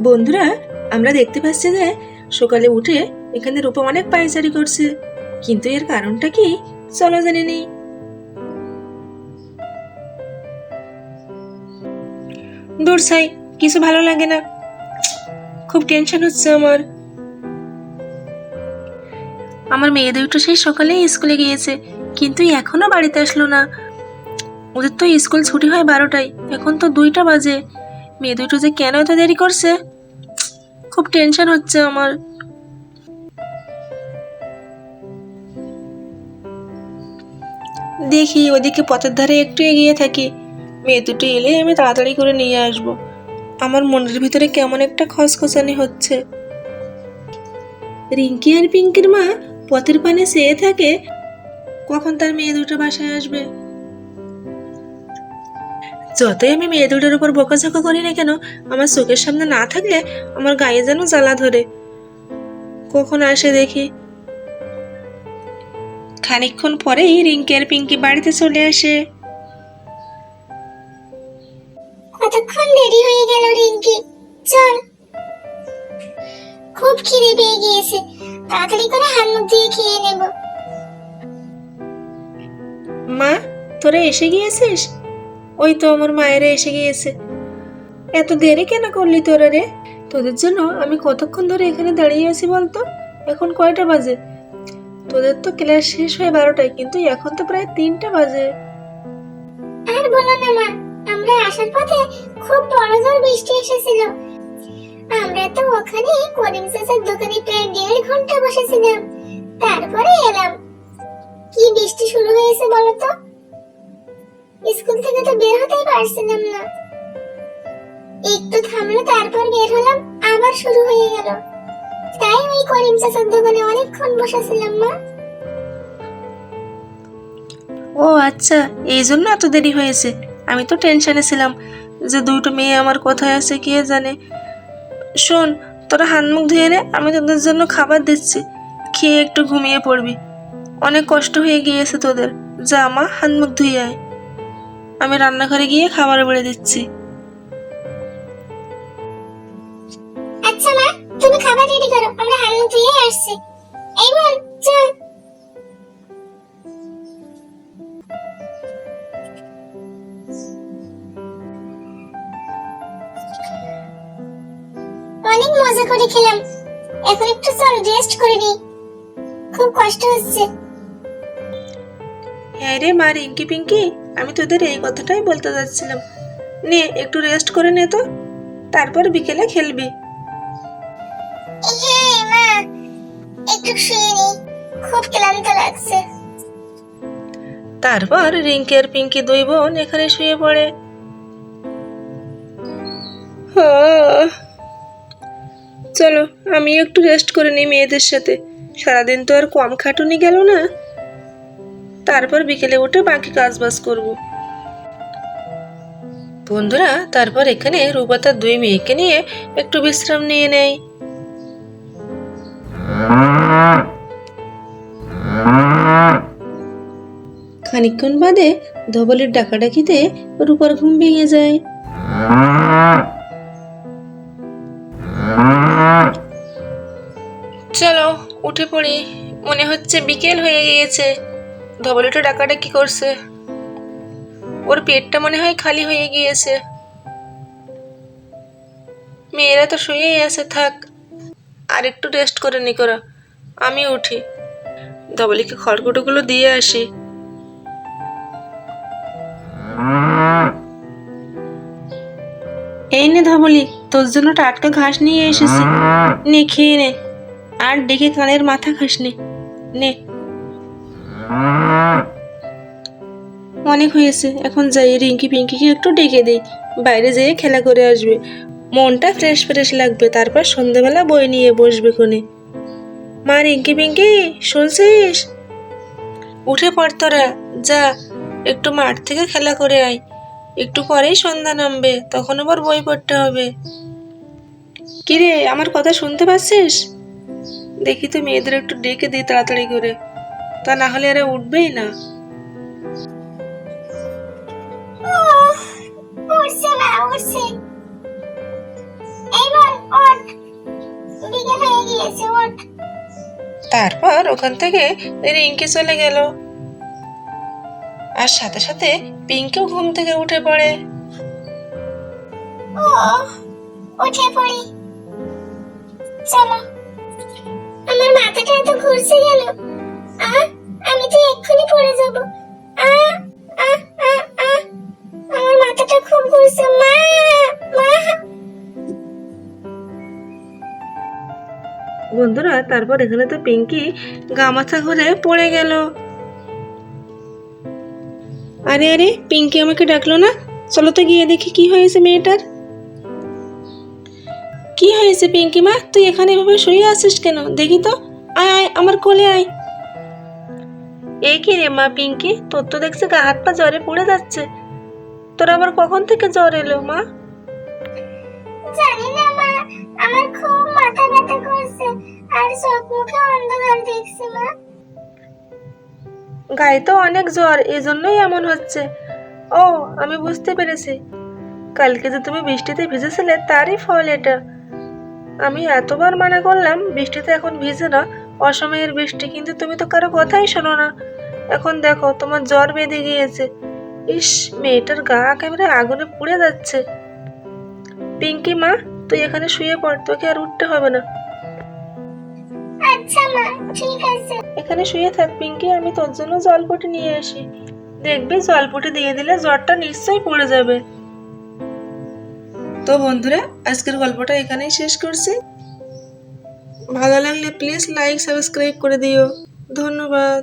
বন্ধুরা, আমরা দেখতে পাচ্ছি যে সকালে উঠে এখানে রূপা অনেক পায়চারি করছে, কিন্তু এর কারণটা কি চলো জেনে নেই। দূর ছাই, কিছু ভালো লাগে না, খুব টেনশন হচ্ছে আমার। আমার মেয়ে দুটো সেই সকালেই স্কুলে গিয়েছে, কিন্তু এখনো বাড়িতে আসলো না। ওদের তো স্কুল ছুটি হয় 12টায়, এখন তো 2টা বাজে। মেয়ে দুটো যে কেন এত দেরি করছে, খুব টেনশন হচ্ছে আমার। দেখি ওদিকে পথের ধারে একটু এগিয়ে থাকি, মেয়ে দুটো এলে আমি তাড়াতাড়ি করে নিয়ে আসব। আমার মনের ভিতরে কেমন একটা খসখসানি হচ্ছে। রিঙ্কি আর পিঙ্কির মা পথের পানে চেয়ে থাকে কখন তার মেয়ে দুটো বাসায় আসবে। যতই আমি মেয়ে দুটোর উপর বকাঝকা করি না কেন, আমার চোখের সামনে না থাকলে আমার গায়ে যেন জ্বালা ধরে। কখন আসে দেখি। খানিকক্ষণ পরেই রিঙ্কি আর পিঙ্কি বাড়িতে চলে আসে। কতক্ষণ দেরি হয়ে গেল রিঙ্কি, চল। খুব খিদে পেয়ে গিয়েছে, তাড়াতাড়ি করে হাত মুখ ধুয়ে খেয়ে নেব। মা, তোরা এসে গিয়েছিস? ওই তো আমার মায়েরা এসে গিয়েছে। এত দেরি কেন করলি তোরা রে? তোদের জন্য আমি কতক্ষণ ধরে এখানে দাঁড়িয়ে আছি বলতো? এখন কয়টা বাজে? তোদের তো ক্লাস শেষ হয়ে 12টায়, কিন্তু এখন তো প্রায় 3টা বাজে। আর বলো না মা, আমরা আসার পথে খুব বড় জোর বৃষ্টি এসেছিল। আমরা তো ওখানে করিম চাচার দোকানে প্রায় 1.5 ঘন্টা বসেছিলাম, তারপরে এলাম। কি বৃষ্টি শুরু হয়েছে বলো তো, স্কুল থেকে তো বের হতেই পারছিলাম না। একটু থামলো, তারপর বের হলাম, আবার শুরু হয়ে গেল। তাই ওই করিম চাচার দোকানে অনেকক্ষণ বসেছিলাম মা। ও আচ্ছা, এই জন্য এত দেরি হয়েছে। আমি তো টেনশনে ছিলাম যে দুটো মেয়ে আমার কোথায় আছে কে জানে। শোন, তোরা হাত মুখ ধুয়ে নে, আমি তোদের জন্য খাবার দিচ্ছি, খেয়ে একটু ঘুমিয়ে পড়বি। অনেক কষ্ট হয়ে গিয়েছে তোদের। যা মা, হাত মুখ ধুয়ে আয়, আমি রান্নাঘরে গিয়ে খাবার বেড়ে দিচ্ছি। আচ্ছা মা, তুমি খাবার রেডি করো, আমরা হাত মুখ ধুয়ে আসছি। এই বল, চল। অনেক মজা করে খেলাম, এখন একটু চল রেস্ট করে নিই, খুব কষ্ট হচ্ছে। হ্যাঁ রে মা রিঙ্কি পিঙ্কি, আমি তোদের এই কথাটাই বলতে যাচ্ছিলাম। নে একটু রেস্ট করে নে তো, তারপর বিকেলে খেলবি। হ্যাঁ মা, একটু শুয়ে নিই, খুব ক্লান্ত লাগছে। তারপর রিঙ্কি আর পিঙ্কি দুই বোন এখানে শুয়ে পড়ে। চলো আমি একটু রেস্ট করে নিই মেয়েদের সাথে, সারাদিন তো আর কম খাটুনি গেল না। তারপর বিকেলে উঠে বাকি কাজ বাজ করব। বন্ধুরা, তারপর এখানে রূপা তার দুই মেয়েকে নিয়ে একটু বিশ্রাম নিয়ে নেয়। খানিকক্ষণ বাদে ধবলের ডাকাডাকিতে রূপার ঘুম ভেঙে যায়। চলো উঠে পড়ি, মনে হচ্ছে বিকেল হয়ে গিয়েছে। ধবলটা ডাকাডাকি করছে, ওর পেটটা মনে হয় খালি হয়ে গিয়েছে। মেয়েরা তো শুয়েই আছে, থাক আর একটু রেস্ট করে নি করা। আমি উঠি, ধবলিকে খড়কুটোগুলো দিয়ে আসি। এই নে ধবলি, তোর জন্য টাটকা ঘাস নিয়ে এসেছি, নে খেয়ে নে, আর ডেকে কানের মাথা খাসনি, নে। অনেক হয়েছে, এখন যাই রিঙ্কি পিঙ্কিকে একটু ডেকে দেই, বাইরে যেয়ে খেলা করে আসবে, মনটা ফ্রেশ ফ্রেশ লাগবে, তারপর সন্ধ্যাবেলা বই নিয়ে বসবে কোণে। মা রিঙ্কি পিঙ্কি, শুনছিস? উঠে পড় তোরা, যা একটু মাঠ থেকে খেলা করে আয়, একটু পরেই সন্ধ্যা নামবে, তখন আবার বই পড়তে হবে। কিরে, আমার কথা শুনতে পাচ্ছিস? দেখি তো মেয়েদের একটু ডেকে দিই তাড়াতাড়ি করে, তা না হলে এরা উঠবেই না। উঠছে না, উঠছে। এই জীবন ওঠ, বিকেল হয়ে গিয়েছে, ওঠ। তারপর ওখান থেকে রিঙ্কি চলে গেল, আর সাথে সাথে পিঙ্কিও ঘুম থেকে উঠে পড়ে। ও উঠে পড়ি, চলো। আমার মাথাটা এত ঘুরছে কেন? আমি তো এক্ষুনি পড়ে যাব। আমার মাথাটা খুব ঘুরছে, মা মা। বন্ধুরা, তারপর এখানে তো পিঙ্কি গামাথা ঘুরে পড়ে গেল। আরে আরে, পিঙ্কি আমাকে ডাকলো না? চলো তো গিয়ে দেখি কি হয়েছে মেয়েটার। কি হয়েছে পিঙ্কি মা, তুই এখানে এভাবে শুয়ে আছিস কেন? দেখি তো, আয় আয় আমার কোলে আয়। এই কি রে মা পিঙ্কি, তোর তো দেখছি গা হাত পা জ্বরে পুড়ে যাচ্ছে। তোর আবার কখন থেকে জ্বর এলো মা? জানি না মা, আমার খুব মাথা ব্যথা করছে আর চোখ মুখে অন্ধকার দেখছি মা। গায়ে তো অনেক জ্বর, এজন্যই এমন হচ্ছে। ও, আমি বুঝতে পেরেছি, কালকে যে তুমি বৃষ্টিতে ভিজেছিলে তারই ফল এটা। আমি এতবার মানা করলাম বৃষ্টিতে এখন ভিজে না, অসময়ের বৃষ্টি, কিন্তু তুমি তো কারো কথাই শোনো না। এখন দেখো তোমার জ্বর বেঁধে গিয়েছে। ইস, মেয়েটার গা একেবারে আগুনে পুড়ে যাচ্ছে। পিঙ্কি মা, তুই এখানে শুয়ে পড়, তোকে আর উঠতে হবে না। আচ্ছা মা, ঠিক আছে। এখানে শুয়ে থাক পিঙ্কি, আমি তোর জন্য জলপটি নিয়ে আসি। দেখবি জলপটি দিয়ে দিলে জ্বরটা নিশ্চয়ই পড়ে যাবে। তো বন্ধুরা, আজকের গল্পটা এখানেই শেষ করছি। ভালো লাগলে প্লিজ লাইক সাবস্ক্রাইব করে দিও। ধন্যবাদ।